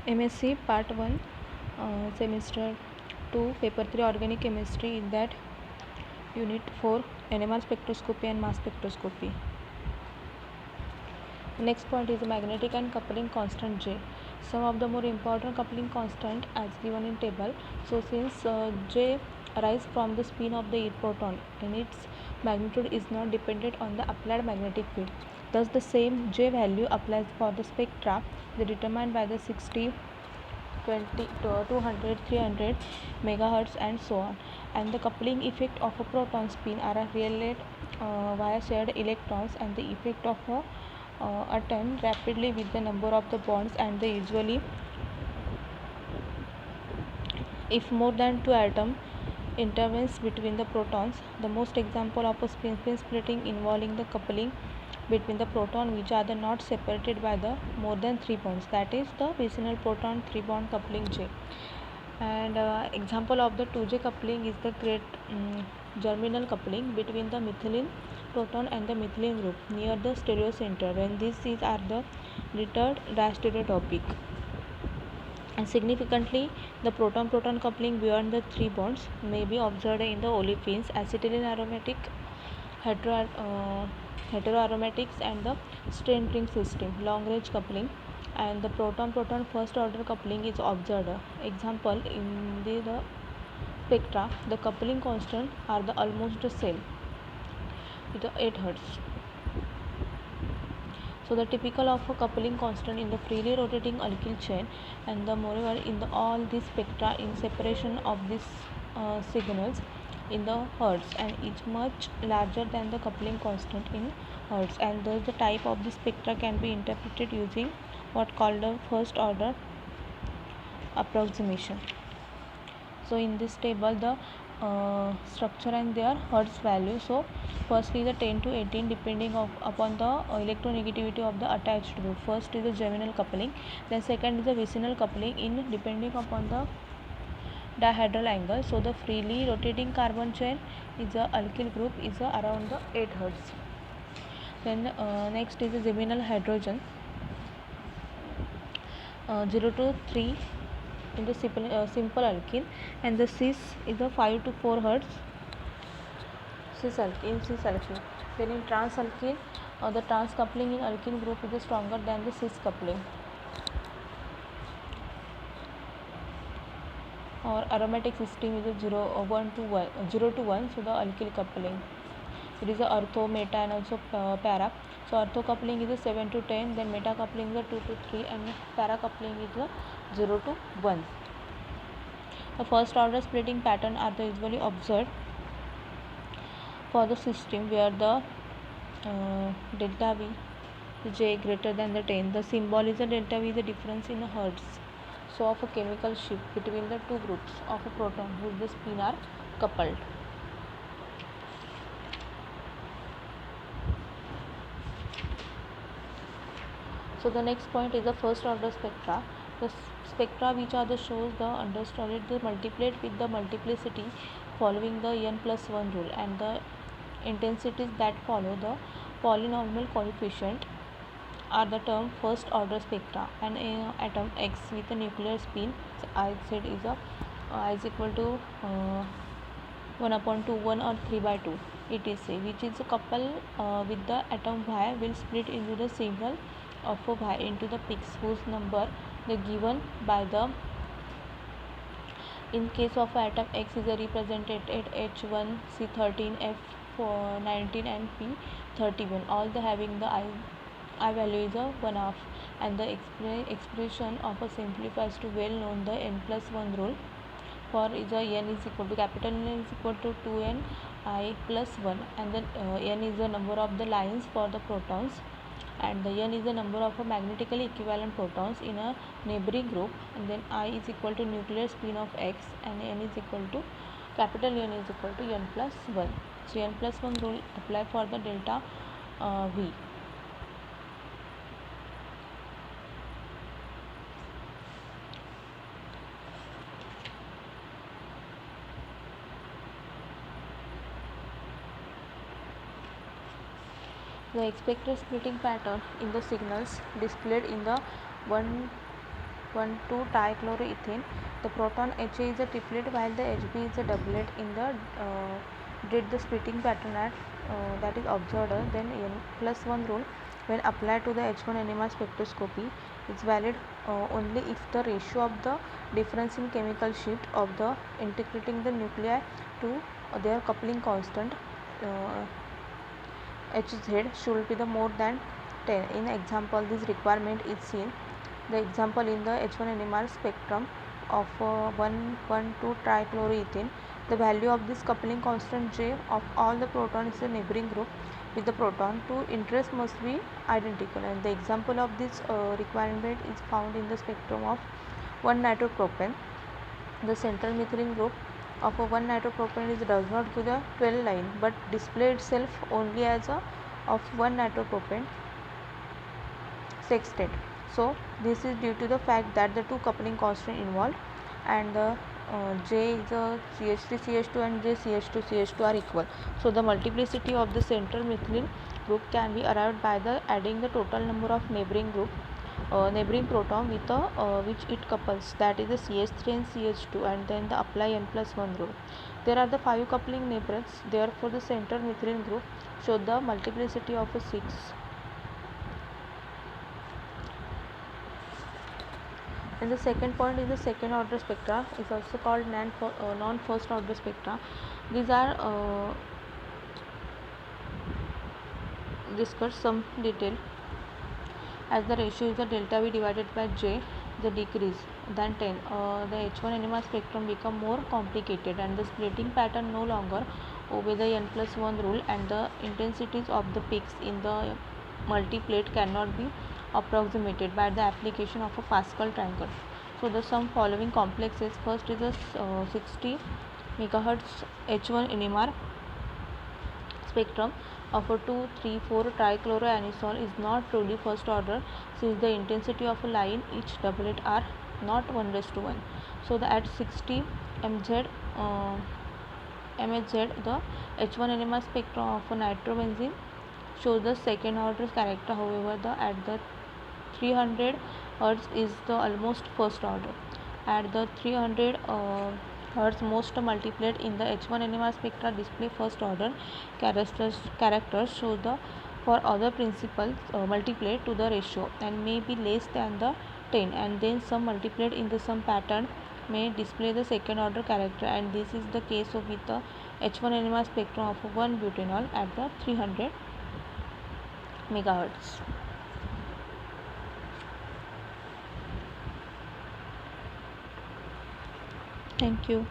MSc Part 1, Semester 2, Paper 3, Organic Chemistry. In that, Unit 4, NMR spectroscopy and mass spectroscopy. Next point is magnetic and coupling constant J. Some of the more important coupling constant as given in table. So since J arises from the spin of the proton and its magnitude is not dependent on the applied magnetic field. Thus the same J value applies for the spectra. They determined by the 60, 20, 200, 300 megahertz and so on. And the coupling effect of a proton spin are related via shared electrons, and the effect of a atom rapidly with the number of the bonds, and they usually if more than two atoms intervenes between the protons. The most example of a spin splitting involving the coupling between the proton which are not separated by the more than 3 bonds, that is the vicinal proton 3 bond coupling J. And example of the 2J coupling is the great germinal coupling between the methylene proton and the methylene group near the stereocenter when these are the deterred diastereotopic. And significantly, the proton-proton coupling beyond the 3 bonds may be observed in the olefins, acetylene aromatic, heteroaromatics, and the strain ring system. Long-range coupling and the proton-proton first-order coupling is observed. Example in the spectra, the coupling constant are the almost the same with the 8 Hz. So the typical of a coupling constant in the freely rotating alkyl chain, and the moreover in the all these spectra in separation of these signals in the hertz and is much larger than the coupling constant in hertz, and thus the type of the spectra can be interpreted using what called a first order approximation. So in this table the structure and their hertz value. So firstly the 10 to 18 depending upon the electronegativity of the attached group. First is the germinal coupling, then second is the vicinal coupling in depending upon the dihedral angle. So the freely rotating carbon chain is a alkyl group is around the 8 Hz. Then next is the geminal hydrogen 0 to 3 in the simple alkene, and the cis is a 5 to 4 Hz cis alkene. Then in trans alkene, the trans coupling in alkene group is stronger than the cis coupling. Or aromatic system is a 0 to 1, so the alkyl coupling. It is a ortho, meta, and also para. So ortho coupling is a 7 to 10, then meta coupling is a 2 to 3, and para coupling is a 0 to 1. The first order splitting pattern are usually observed for the system where the delta V J greater than the 10. The symbol is a delta V, the difference in hertz. So of a chemical shift between the two groups of a proton whose the spin are coupled. So the next point is the first order spectra. The spectra which are the shows the understudied the multiplied with the multiplicity following the n plus 1 rule, and the intensities that follow the polynomial coefficient are the term first order spectra. And atom X with a nuclear spin I said is a I is equal to 1 upon 2, 1 or 3 by 2 etc, which is a couple with the atom Y will split into the signal of a Y into the peaks whose number the given by the in case of atom X is represented at H1, C13, F19 and P31, all the having the I value is a 1/2, and the expression of a simplifies to well known the n plus 1 rule for is a n is equal to capital N is equal to 2n I plus 1, and then n is the number of the lines for the protons, and the n is the number of magnetically equivalent protons in a neighboring group, and then I is equal to nuclear spin of X, and n is equal to capital N is equal to n plus 1. So n plus 1 rule apply for the delta V. The expected splitting pattern in the signals displayed in the 1 1,2-trichloroethane. The proton HA is a triplet while the HB is a doublet. In the did the splitting pattern at that is observed, then N+1 rule when applied to the H1 NMR spectroscopy is valid only if the ratio of the difference in chemical shift of the integrating the nuclei to their coupling constant Hz should be the more than 10. In example, this requirement is seen. The example in the H1 NMR spectrum of 1,2-trichloroethane, the value of this coupling constant J of all the protons in the neighboring group with the proton to interest must be identical, and the example of this requirement is found in the spectrum of 1-nitropropane. The central methylene group of a 1-nitropropane does not give the 12 line but display itself only as a of 1-nitropropane sextet. So this is due to the fact that the two coupling constant involved and the J is a CH3CH2 and J CH2CH2 are equal. So the multiplicity of the central methylene group can be arrived by the adding the total number of neighboring proton with which it couples, that is the CH3 and CH2, and then the apply N+1 rule. There are the 5 coupling neighbors, therefore the central methylene group show the multiplicity of a 6. And the second point is the second order spectra, is also called non-first order spectra. These are discussed some detail. As the ratio is the delta V divided by J, the decrease than 10, the H1 NMR spectrum become more complicated and the splitting pattern no longer obey the N+1 rule, and the intensities of the peaks in the multiplate cannot be approximated by the application of a Pascal triangle. So the some following complexes: first is a 60 MHz H1 NMR spectrum of a 2,3,4-trichloroanisole is not truly first order, since the intensity of a line each doublet are not 1:1. So the at 60 mZ the H1 NMR spectrum of a nitrobenzene shows the second order character. However, the at the 300 Hz is the almost first order. At the 300 Hz, most multiplate in the H1 NMR spectra display first order characters show the for other principles multiplate to the ratio and may be less than the 10, and then some multiplate in the some pattern may display the second order character, and this is the case of with the H1 NMR spectrum of 1-butanol at the 300 MHz. Thank you.